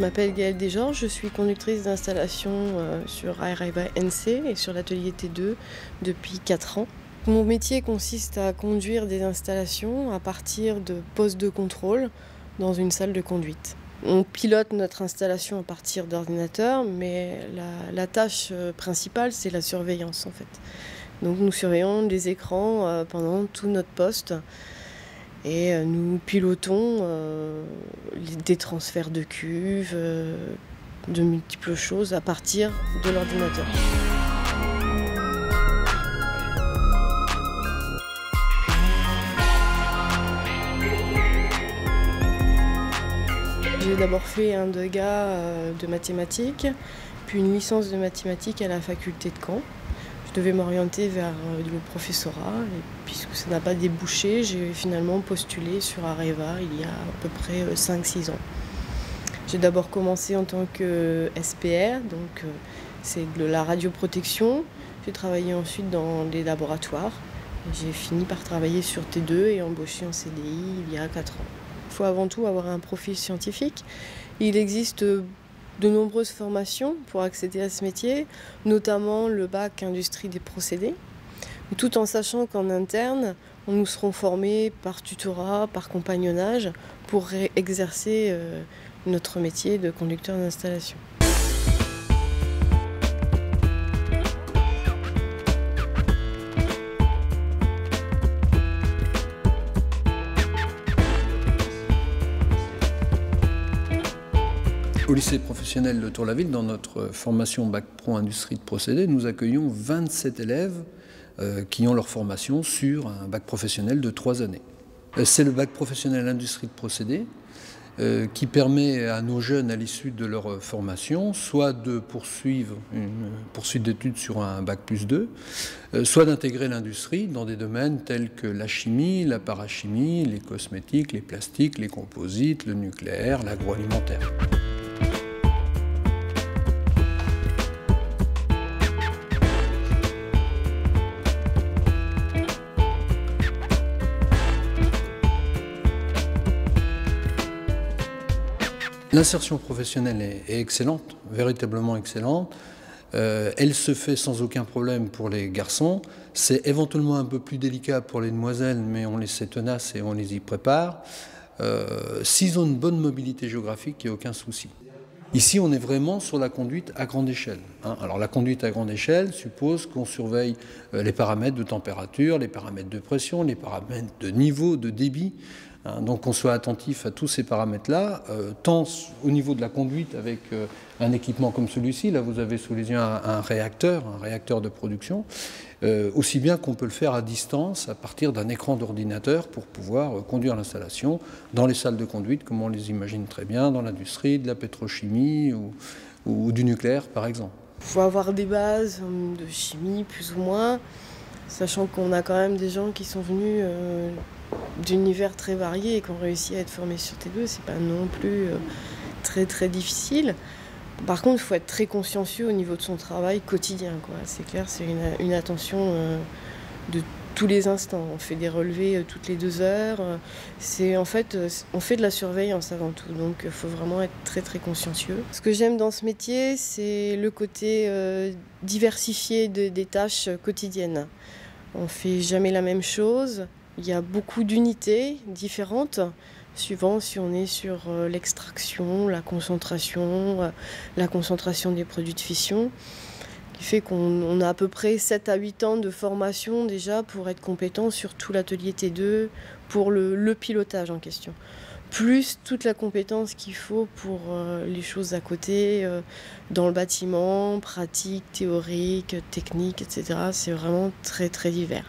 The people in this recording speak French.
m'appelle Gaëlle Desgeorges, je suis conductrice d'installation sur Areva NC et sur l'atelier T2 depuis 4 ans. Mon métier consiste à conduire des installations à partir de postes de contrôle dans une salle de conduite. On pilote notre installation à partir d'ordinateur, mais la tâche principale, c'est la surveillance en fait. Donc nous surveillons les écrans pendant tout notre poste et nous pilotons des transferts de cuves, de multiples choses à partir de l'ordinateur. J'ai d'abord fait un DEGA de mathématiques, puis une licence de mathématiques à la faculté de Caen. Je devais m'orienter vers le professorat, et puisque ça n'a pas débouché, j'ai finalement postulé sur Areva il y a à peu près 5-6 ans. J'ai d'abord commencé en tant que SPR, donc c'est de la radioprotection. J'ai travaillé ensuite dans des laboratoires. J'ai fini par travailler sur T2 et embauché en CDI il y a 4 ans. Il faut avant tout avoir un profil scientifique. Il existe de nombreuses formations pour accéder à ce métier, notamment le bac industrie des procédés, tout en sachant qu'en interne, nous serons formés par tutorat, par compagnonnage, pour exercer notre métier de conducteur d'installation. Au lycée professionnel de Tour-la-Ville, dans notre formation Bac Pro Industrie de procédés, nous accueillons 27 élèves qui ont leur formation sur un bac professionnel de 3 années. C'est le bac professionnel Industrie de procédés qui permet à nos jeunes, à l'issue de leur formation, soit de poursuivre une poursuite d'études sur un bac +2, soit d'intégrer l'industrie dans des domaines tels que la chimie, la parachimie, les cosmétiques, les plastiques, les composites, le nucléaire, l'agroalimentaire. L'insertion professionnelle est excellente, véritablement excellente. Elle se fait sans aucun problème pour les garçons. C'est éventuellement un peu plus délicat pour les demoiselles, mais on les sait tenaces et on les y prépare. S'ils ont une bonne mobilité géographique, il n'y a aucun souci. Ici, on est vraiment sur la conduite à grande échelle. Alors la conduite à grande échelle suppose qu'on surveille les paramètres de température, les paramètres de pression, les paramètres de niveau, de débit. Donc qu'on soit attentif à tous ces paramètres-là, tant au niveau de la conduite avec un équipement comme celui-ci, là vous avez sous les yeux un réacteur de production, aussi bien qu'on peut le faire à distance à partir d'un écran d'ordinateur pour pouvoir conduire l'installation dans les salles de conduite, comme on les imagine très bien, dans l'industrie, de la pétrochimie ou du nucléaire par exemple. Il faut avoir des bases de chimie plus ou moins, sachant qu'on a quand même des gens qui sont venus d'univers très variés et qui ont réussi à être formés sur T2, c'est pas non plus très difficile. Par contre, il faut être très consciencieux au niveau de son travail quotidien, quoi. C'est clair, c'est une attention de tous les instants. On fait des relevés toutes les 2 heures. En fait, on fait de la surveillance avant tout, donc il faut vraiment être très consciencieux. Ce que j'aime dans ce métier, c'est le côté diversifié des tâches quotidiennes. On fait jamais la même chose. Il y a beaucoup d'unités différentes, suivant si on est sur l'extraction, la concentration des produits de fission, qui fait qu'on a à peu près 7 à 8 ans de formation déjà pour être compétent sur tout l'atelier T2, pour le pilotage en question. Plus toute la compétence qu'il faut pour les choses à côté, dans le bâtiment, pratique, théorique, technique, etc. C'est vraiment très divers.